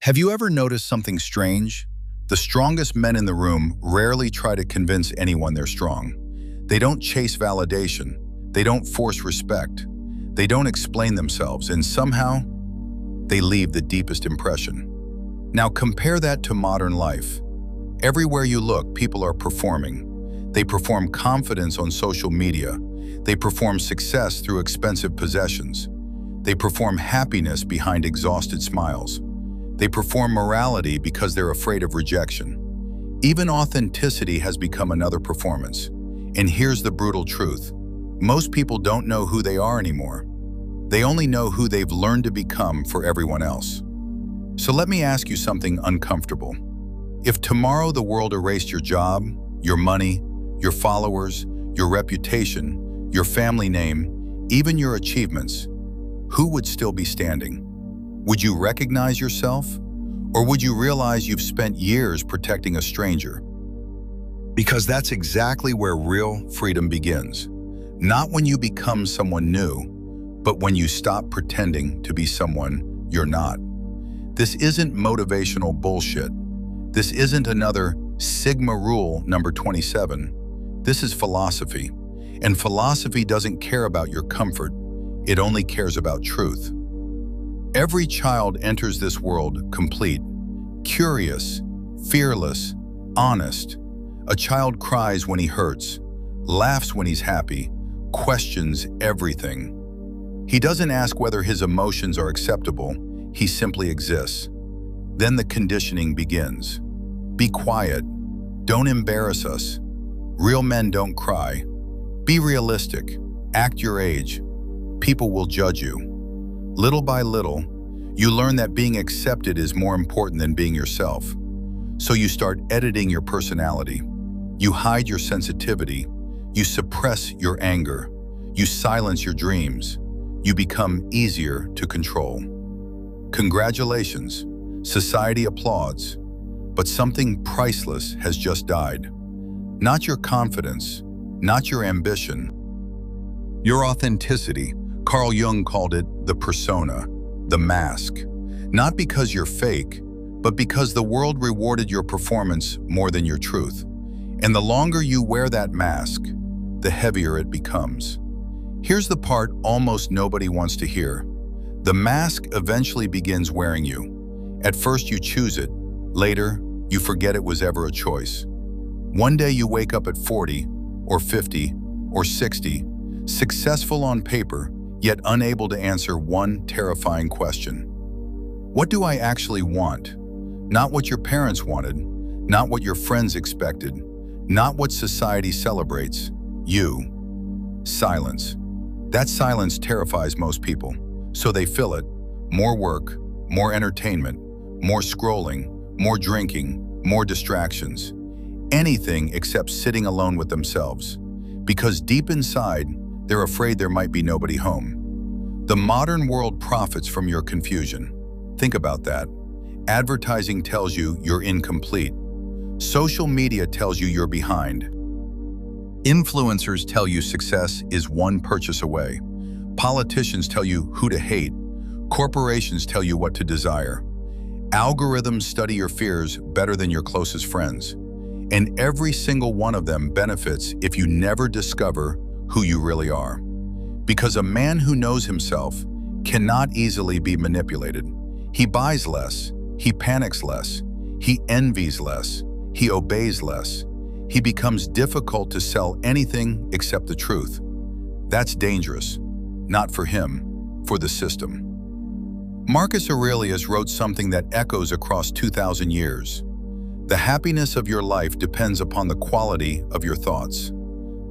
Have you ever noticed something strange? The strongest men in the room rarely try to convince anyone they're strong. They don't chase validation. They don't force respect. They don't explain themselves, and somehow, they leave the deepest impression. Now compare that to modern life. Everywhere you look, people are performing. They perform confidence on social media. They perform success through expensive possessions. They perform happiness behind exhausted smiles. They perform morality because they're afraid of rejection. Even authenticity has become another performance. And here's the brutal truth. Most people don't know who they are anymore. They only know who they've learned to become for everyone else. So let me ask you something uncomfortable. If tomorrow the world erased your job, your money, your followers, your reputation, your family name, even your achievements, who would still be standing? Would you recognize yourself? Or would you realize you've spent years protecting a stranger? Because that's exactly where real freedom begins. Not when you become someone new, but when you stop pretending to be someone you're not. This isn't motivational bullshit. This isn't another Sigma rule number 27. This is philosophy. And philosophy doesn't care about your comfort. It only cares about truth. Every child enters this world complete, curious, fearless, honest. A child cries when he hurts, laughs when he's happy, questions everything. He doesn't ask whether his emotions are acceptable, he simply exists. Then the conditioning begins. Be quiet. Don't embarrass us. Real men don't cry. Be realistic. Act your age. People will judge you. Little by little, you learn that being accepted is more important than being yourself. So you start editing your personality. You hide your sensitivity. You suppress your anger. You silence your dreams. You become easier to control. Congratulations. Society applauds. But something priceless has just died. Not your confidence, not your ambition. Your authenticity. Carl Jung called it the persona, the mask. Not because you're fake, but because the world rewarded your performance more than your truth. And the longer you wear that mask, the heavier it becomes. Here's the part almost nobody wants to hear. The mask eventually begins wearing you. At first you choose it. Later, you forget it was ever a choice. One day you wake up at 40, or 50, or 60, successful on paper, yet unable to answer one terrifying question. What do I actually want? Not what your parents wanted, not what your friends expected, not what society celebrates. You. Silence. That silence terrifies most people, so they fill it. More work, more entertainment, more scrolling, more drinking, more distractions. Anything except sitting alone with themselves. Because deep inside, they're afraid there might be nobody home. The modern world profits from your confusion. Think about that. Advertising tells you you're incomplete. Social media tells you you're behind. Influencers tell you success is one purchase away. Politicians tell you who to hate. Corporations tell you what to desire. Algorithms study your fears better than your closest friends. And every single one of them benefits if you never discover who you really are. Because a man who knows himself cannot easily be manipulated. He buys less, he panics less, he envies less, he obeys less. He becomes difficult to sell anything except the truth. That's dangerous, not for him, for the system. Marcus Aurelius wrote something that echoes across 2,000 years. The happiness of your life depends upon the quality of your thoughts.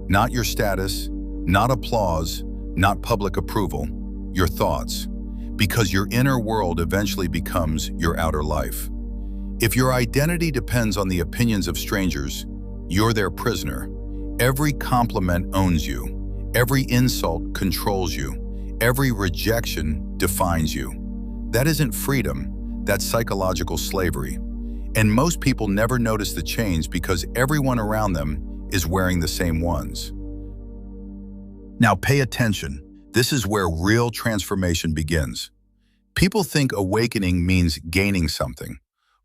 Not your status, not applause, not public approval, your thoughts. Because your inner world eventually becomes your outer life. If your identity depends on the opinions of strangers, you're their prisoner. Every compliment owns you. Every insult controls you. Every rejection defines you. That isn't freedom, that's psychological slavery. And most people never notice the change because everyone around them is wearing the same ones. Now pay attention. This is where real transformation begins. People think awakening means gaining something.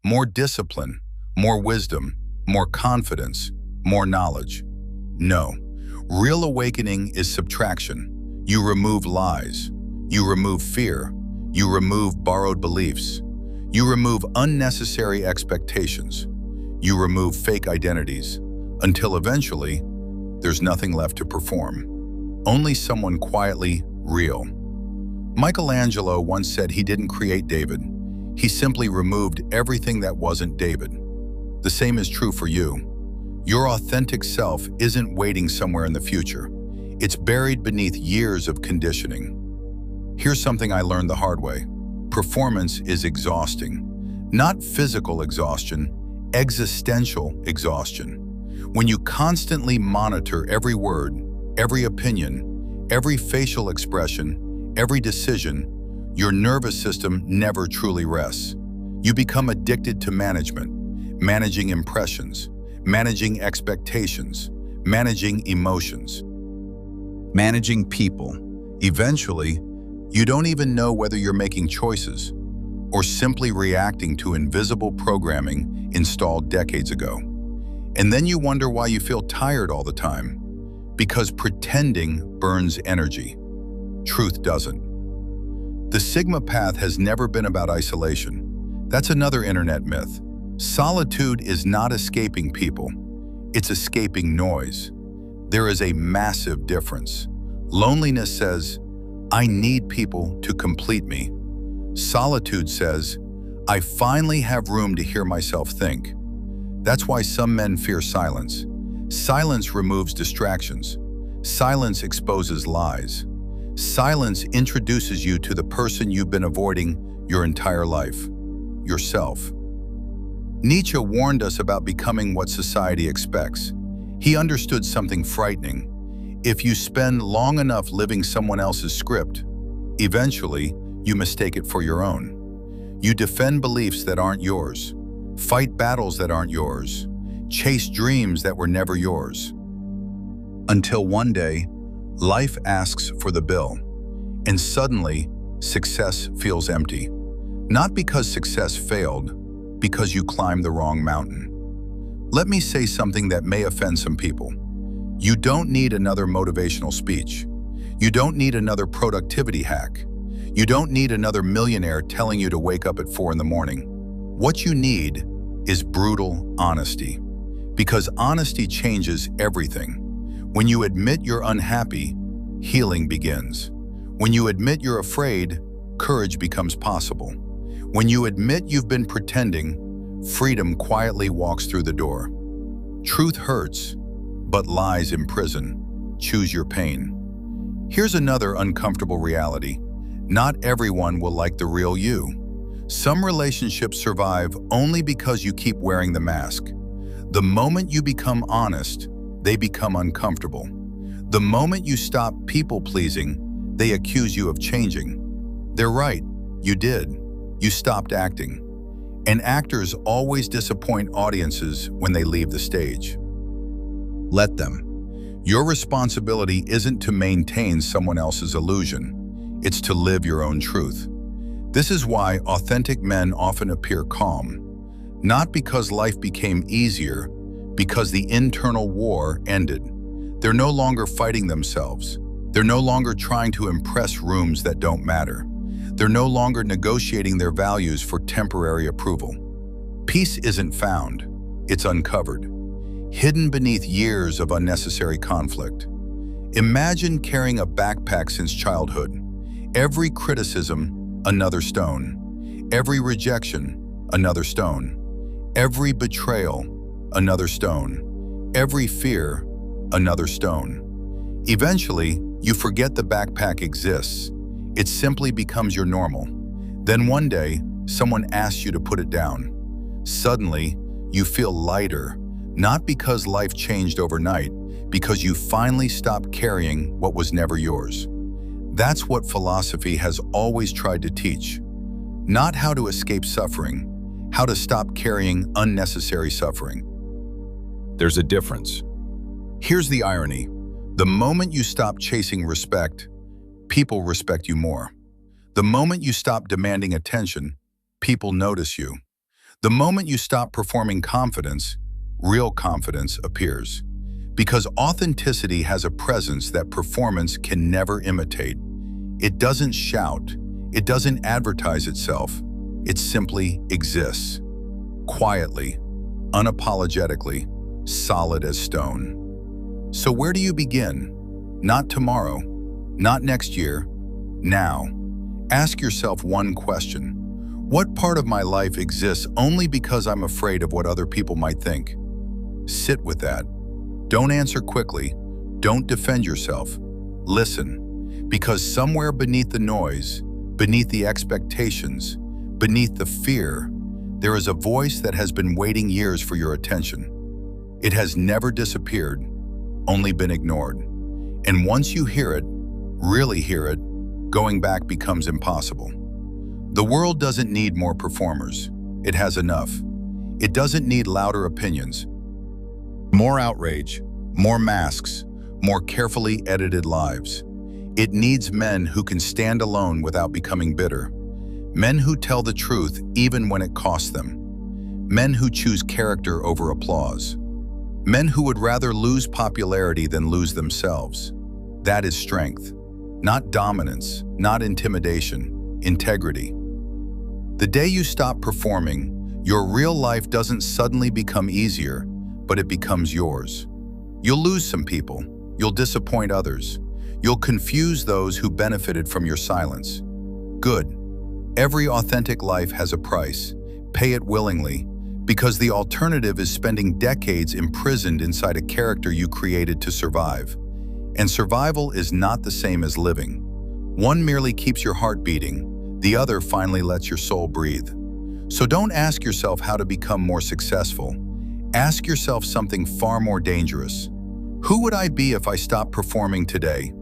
More discipline, more wisdom, more confidence, more knowledge. No. Real awakening is subtraction. You remove lies. You remove fear. You remove borrowed beliefs. You remove unnecessary expectations. You remove fake identities, until eventually, there's nothing left to perform. Only someone quietly real. Michelangelo once said he didn't create David. He simply removed everything that wasn't David. The same is true for you. Your authentic self isn't waiting somewhere in the future. It's buried beneath years of conditioning. Here's something I learned the hard way. Performance is exhausting. Not physical exhaustion, existential exhaustion. When you constantly monitor every word, every opinion, every facial expression, every decision, your nervous system never truly rests. You become addicted to management, managing impressions, managing expectations, managing emotions, managing people. Eventually, you don't even know whether you're making choices or simply reacting to invisible programming installed decades ago. And then you wonder why you feel tired all the time. Because pretending burns energy. Truth doesn't. The Sigma path has never been about isolation. That's another internet myth. Solitude is not escaping people. It's escaping noise. There is a massive difference. Loneliness says, I need people to complete me. Solitude says, I finally have room to hear myself think. That's why some men fear silence. Silence removes distractions. Silence exposes lies. Silence introduces you to the person you've been avoiding your entire life, yourself. Nietzsche warned us about becoming what society expects. He understood something frightening. If you spend long enough living someone else's script, eventually you mistake it for your own. You defend beliefs that aren't yours, fight battles that aren't yours, chase dreams that were never yours. Until one day, life asks for the bill, and suddenly, success feels empty. Not because success failed, because you climbed the wrong mountain. Let me say something that may offend some people. You don't need another motivational speech. You don't need another productivity hack. You don't need another millionaire telling you to wake up at 4 in the morning. What you need is brutal honesty. Because honesty changes everything. When you admit you're unhappy, healing begins. When you admit you're afraid, courage becomes possible. When you admit you've been pretending, freedom quietly walks through the door. Truth hurts, but lies imprison. Choose your pain. Here's another uncomfortable reality. Not everyone will like the real you. Some relationships survive only because you keep wearing the mask. The moment you become honest, they become uncomfortable. The moment you stop people-pleasing, they accuse you of changing. They're right, you did. You stopped acting. And actors always disappoint audiences when they leave the stage. Let them. Your responsibility isn't to maintain someone else's illusion. It's to live your own truth. This is why authentic men often appear calm. Not because life became easier, because the internal war ended. They're no longer fighting themselves. They're no longer trying to impress rooms that don't matter. They're no longer negotiating their values for temporary approval. Peace isn't found, it's uncovered, hidden beneath years of unnecessary conflict. Imagine carrying a backpack since childhood. Every criticism, another stone. Every rejection, another stone. Every betrayal, another stone. Every fear, another stone. Eventually, you forget the backpack exists. It simply becomes your normal. Then one day, someone asks you to put it down. Suddenly, you feel lighter, not because life changed overnight, because you finally stopped carrying what was never yours. That's what philosophy has always tried to teach. Not how to escape suffering, how to stop carrying unnecessary suffering. There's a difference. Here's the irony. The moment you stop chasing respect, people respect you more. The moment you stop demanding attention, people notice you. The moment you stop performing confidence, real confidence appears. Because authenticity has a presence that performance can never imitate. It doesn't shout. It doesn't advertise itself. It simply exists. Quietly, unapologetically, solid as stone. So where do you begin? Not tomorrow, not next year, now. Ask yourself one question. What part of my life exists only because I'm afraid of what other people might think? Sit with that. Don't answer quickly. Don't defend yourself. Listen, because somewhere beneath the noise, beneath the expectations, beneath the fear, there is a voice that has been waiting years for your attention. It has never disappeared, only been ignored. And once you hear it, really hear it, going back becomes impossible. The world doesn't need more performers. It has enough. It doesn't need louder opinions. More outrage, more masks, more carefully edited lives. It needs men who can stand alone without becoming bitter. Men who tell the truth even when it costs them. Men who choose character over applause. Men who would rather lose popularity than lose themselves. That is strength. Not dominance, not intimidation, integrity. The day you stop performing, your real life doesn't suddenly become easier, but it becomes yours. You'll lose some people. You'll disappoint others. You'll confuse those who benefited from your silence. Good. Every authentic life has a price. Pay it willingly, because the alternative is spending decades imprisoned inside a character you created to survive. And survival is not the same as living. One merely keeps your heart beating, the other finally lets your soul breathe. So don't ask yourself how to become more successful. Ask yourself something far more dangerous. Who would I be if I stopped performing today?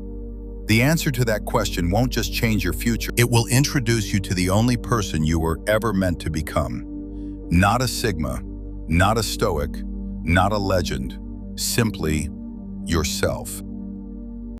The answer to that question won't just change your future, it will introduce you to the only person you were ever meant to become. Not a Sigma, not a Stoic, not a legend, simply yourself.